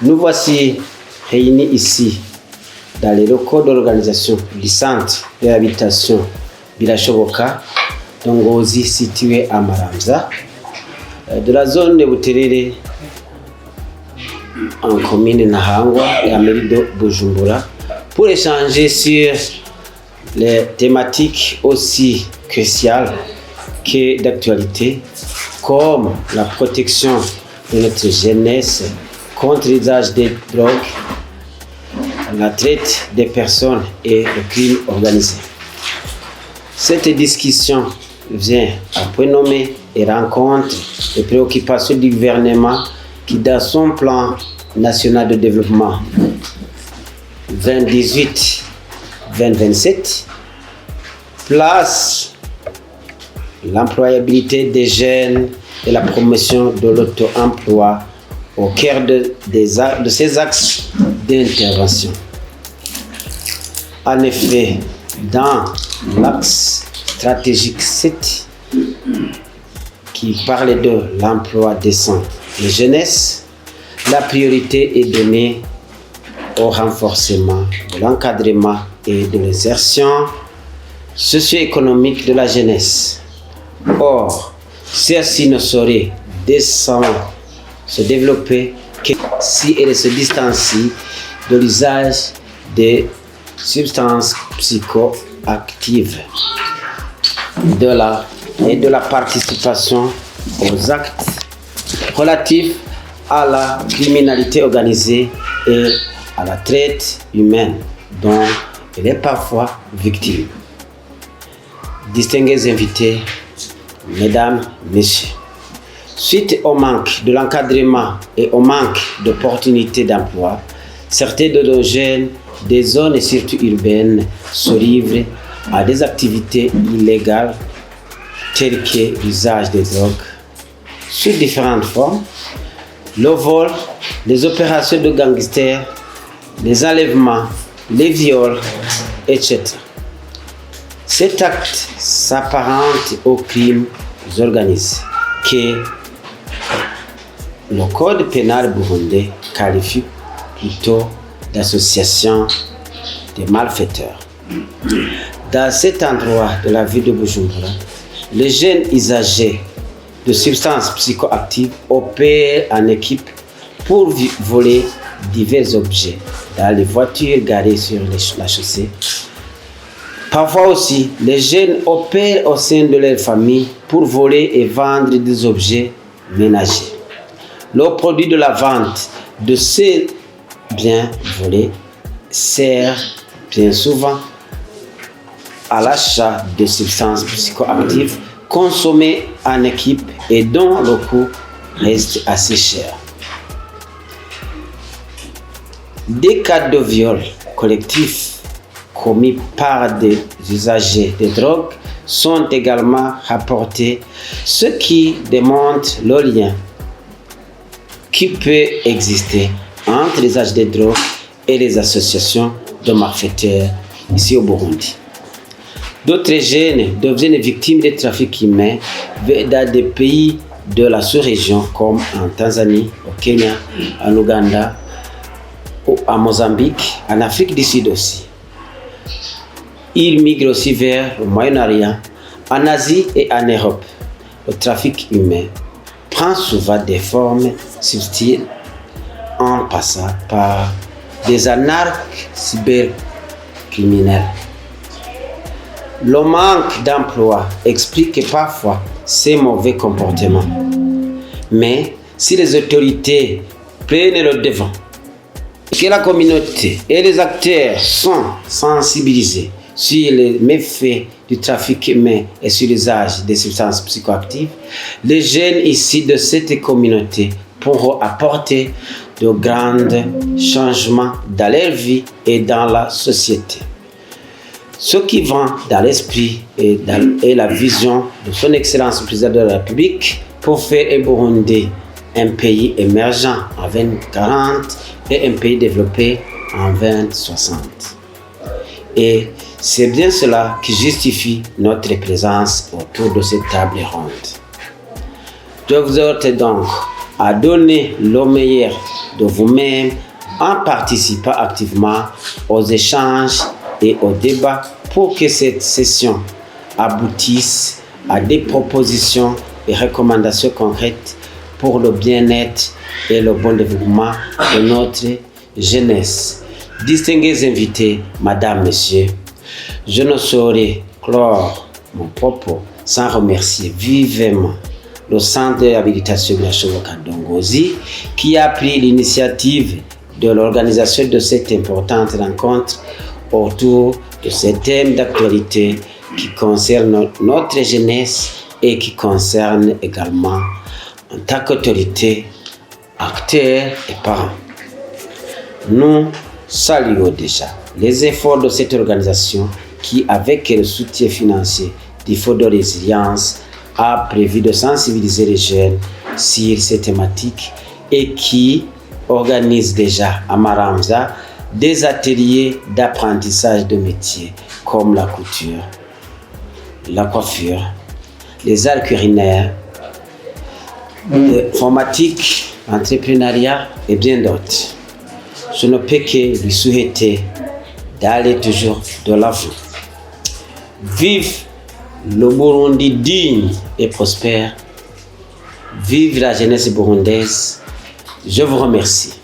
Nous voici réunis ici dans les locaux de l'organisation du centre de réhabilitation Birashoboka Dongozi situé à Maramza, de la zone de Buterere en commune Nahangwa et à mairie de Bujumbura pour échanger sur les thématiques aussi cruciales que d'actualité comme la protection de notre jeunesse contre l'usage des drogues, la traite des personnes et le crime organisé. Cette discussion vient à point nommé et rencontre les préoccupations du gouvernement qui, dans son plan national de développement 2018-2027, place l'employabilité des jeunes et la promotion de l'auto-emploi au cœur de ces axes d'intervention. En effet, dans l'axe stratégique 7 qui parle de l'emploi décent de jeunesse, la priorité est donnée au renforcement de l'encadrement et de l'insertion socio-économique de la jeunesse. Or, celle-ci ne saurait décemment se développer que si elle se distancie de l'usage des substances psychoactives et de la participation aux actes relatifs à la criminalité organisée et à la traite humaine dont elle est parfois victime. Distingués invités, mesdames, messieurs, suite au manque de l'encadrement et au manque d'opportunités d'emploi, certains de nos jeunes des zones et surtout urbaines se livrent à des activités illégales telles que l'usage des drogues sous différentes formes, le vol, les opérations de gangsters, les enlèvements, les viols, etc. Cet acte s'apparente aux crimes organisés que le code pénal burundais qualifie plutôt d'association des malfaiteurs. Dans cet endroit de la ville de Bujumbura, les jeunes usagers de substances psychoactives opèrent en équipe pour voler divers objets dans les voitures garées sur la chaussée. Parfois aussi, les jeunes opèrent au sein de leur famille pour voler et vendre des objets ménagers. Le produit de la vente de ces biens volés sert bien souvent à l'achat de substances psychoactives consommées en équipe et dont le coût reste assez cher. Des cas de viol collectif commis par des usagers de drogue sont également rapportés, ce qui démontre le lien qui peut exister entre les usagers de drogue et les associations de malfaiteurs ici au Burundi. D'autres jeunes deviennent victimes de trafic humain dans des pays de la sous-région comme en Tanzanie, au Kenya, en Ouganda, à Mozambique, en Afrique du Sud aussi. Ils migrent aussi vers le Moyen-Orient, en Asie et en Europe. Le trafic humain prend souvent des formes subtiles en passant par des anarques cybercriminels. Le manque d'emploi explique parfois ces mauvais comportements. Mais si les autorités prennent le devant, que la communauté et les acteurs sont sensibilisés sur les méfaits du trafic humain et sur l'usage des substances psychoactives, les jeunes issus de cette communauté pourront apporter de grands changements dans leur vie et dans la société. Ce qui va dans l'esprit et la vision de son Excellence le Président de la République pour faire un Burundi un pays émergent en 2040 et un pays développé en 2060. Et c'est bien cela qui justifie notre présence autour de cette table ronde. Je vous exhorte donc à donner le meilleur de vous-même en participant activement aux échanges et aux débats pour que cette session aboutisse à des propositions et recommandations concrètes pour le bien-être et le bon développement de notre jeunesse. Distingués invités, Madame, Messieurs, je ne saurais clore mon propos sans remercier vivement le Centre de réhabilitation de la Shoboka Ndongozi qui a pris l'initiative de l'organisation de cette importante rencontre autour de ces thèmes d'actualité qui concernent notre jeunesse et qui concernent également en tant qu'autorité, acteurs et parents. Nous saluons déjà les efforts de cette organisation qui, avec le soutien financier du Fonds de résilience, a prévu de sensibiliser les jeunes sur ces thématiques et qui organise déjà à Maramza des ateliers d'apprentissage de métiers comme la couture, la coiffure, les arts culinaires, l'informatique, l'entrepreneuriat et bien d'autres. Je ne peux que lui souhaiter d'aller toujours de l'avant. Vive le Burundi digne et prospère. Vive la jeunesse burundaise. Je vous remercie.